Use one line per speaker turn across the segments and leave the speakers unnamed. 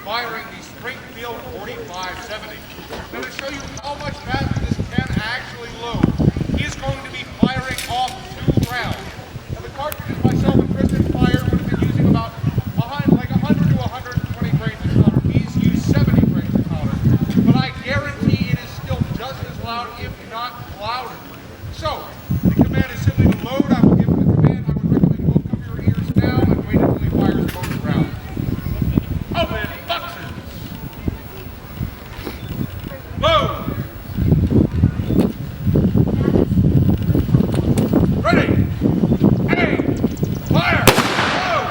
firing the Springfield 4570. Now to show you how much faster this can actually load, he's going to be firing off 2 rounds. Now the cartridges myself and Kristen fired would have been using about 100 to 120 grains of powder. He's used 70 grains of powder, but I guarantee it is still just as loud, if not louder. So the command is simply to load. I will give him the command. I would recommend both cover your ears now and wait until he fires both rounds. Open boxes. Load. Ready. Aim. Fire. Load.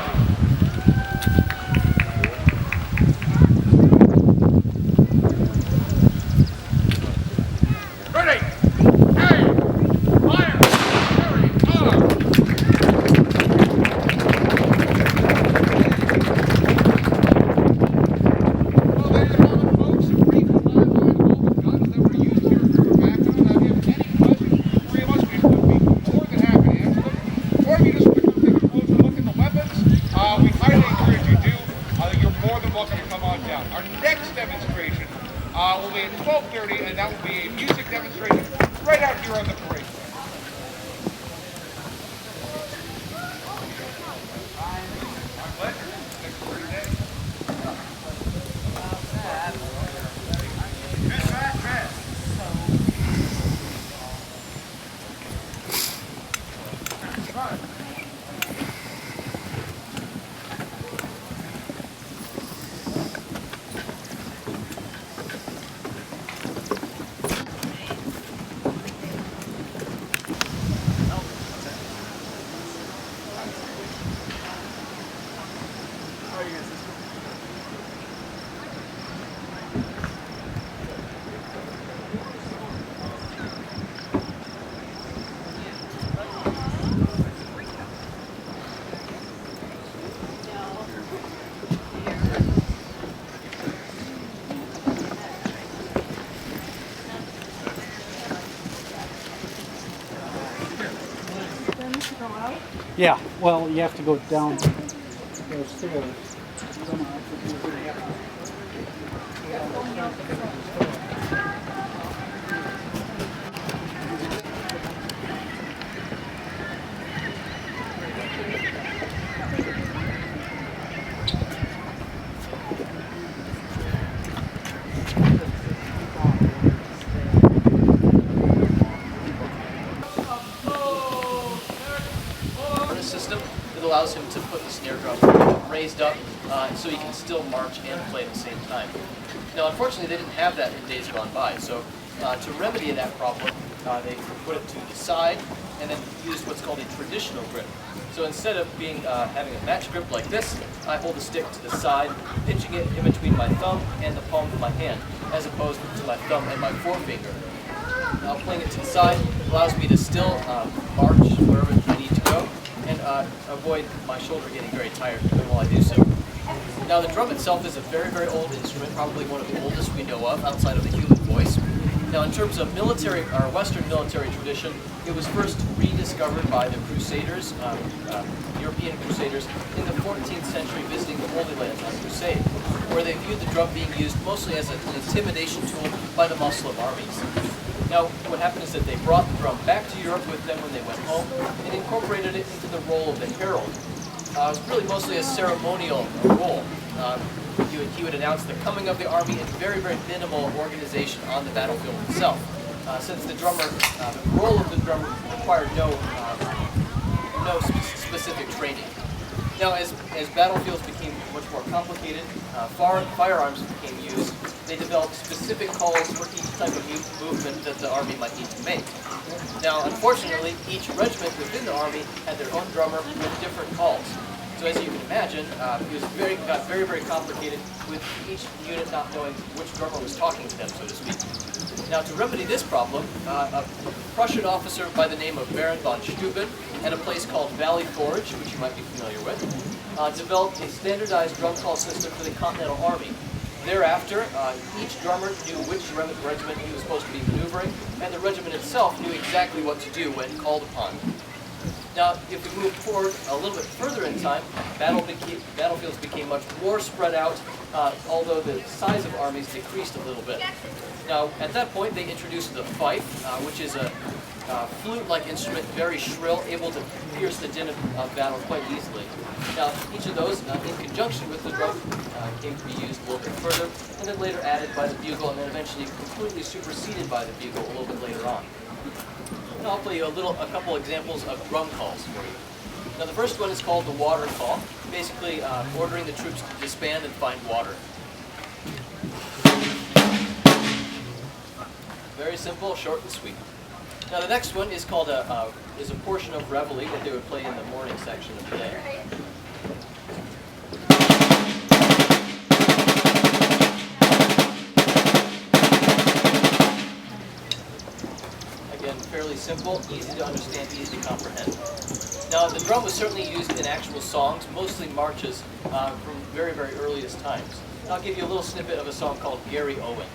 Ready. Aim. Fire. Carry on. Well, there you have it, folks. A brief timeline of all the guns that were used here for the background. Now, if you have any questions, the three of us would be more than happy to answer them. Or if you just want to come take a closer look at the weapons, we highly encourage you to. You're more than welcome to come on down. Our next demonstration will be at 12:30, and that will be a music demonstration right out here on the parade ground. My pleasure. Thanks for today.
Yeah, well, you have to go down those stairs.
System that allows him to put the snare drum raised up so he can still march and play at the same time. Now, unfortunately, they didn't have that in days gone by, so to remedy that problem, they put it to the side and then used what's called a traditional grip. So instead of having a match grip like this, I hold the stick to the side, pinching it in between my thumb and the palm of my hand, as opposed to my thumb and my forefinger. Now, playing it to the side allows me to still march wherever I need to go, and avoid my shoulder getting very tired while I do so. Now, the drum itself is a very, very old instrument, probably one of the oldest we know of outside of the human voice. Now, in terms of military, or Western military tradition, it was first rediscovered by the Crusaders, European Crusaders, in the 14th century visiting the Holy Land on crusade, where they viewed the drum being used mostly as an intimidation tool by the Muslim armies. Now, what happened is that they brought the drum back to Europe with them when they went home and incorporated it into the role of the herald. It was really mostly a ceremonial role. He would announce the coming of the army in very, very minimal organization on the battlefield itself. Since the role of the drummer required no specific training. Now, as battlefields became much more complicated, firearms became used. They developed specific calls for each type of movement that the army might need to make. Now, unfortunately, each regiment within the army had their own drummer with different calls. So as you can imagine, it got very, very complicated with each unit not knowing which drummer was talking to them, so to speak. Now, to remedy this problem, a Prussian officer by the name of Baron von Steuben at a place called Valley Forge, which you might be familiar with, developed a standardized drum call system for the Continental Army. Thereafter, each drummer knew which regiment he was supposed to be maneuvering, and the regiment itself knew exactly what to do when called upon. Now, if we move forward a little bit further in time, battlefields became much more spread out, although the size of armies decreased a little bit. Now, at that point, they introduced the fife, which is a flute-like instrument, very shrill, able to pierce the din of battle quite easily. Now, each of those, in conjunction with the drum, came to be used a little bit further, and then later added by the bugle, and then eventually completely superseded by the bugle a little bit later on. And I'll play you a couple examples of drum calls for you. Now, the first one is called the water call, basically ordering the troops to disband and find water. Very simple, short and sweet. Now, the next one is called is a portion of reveille that they would play in the morning section of the day. Again, fairly simple, easy to understand, easy to comprehend. Now, the drum was certainly used in actual songs, mostly marches from very, very earliest times. And I'll give you a little snippet of a song called Gary Owen.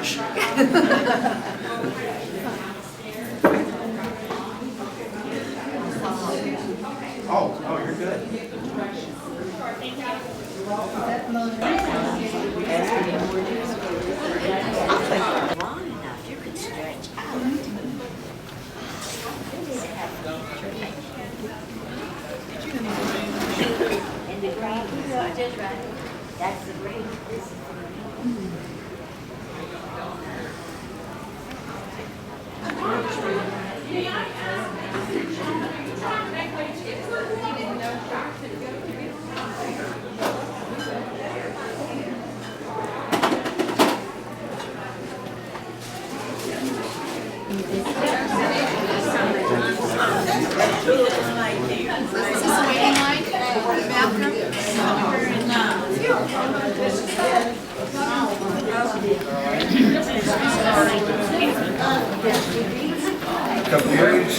brush.
Oh, you're good.
Long enough, you could stretch out. And the green, just right. That's the green. This is the green.
Couple years.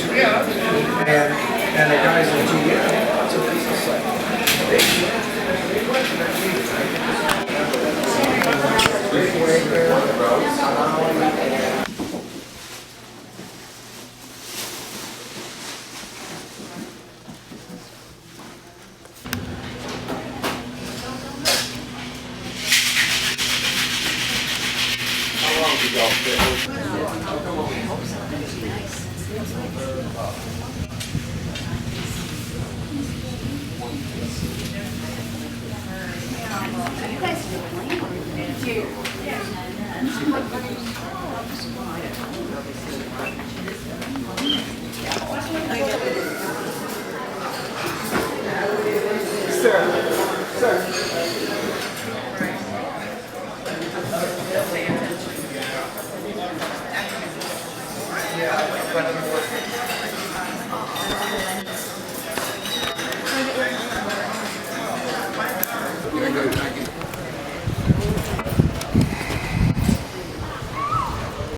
And the guys in GM. How long did y'all fit?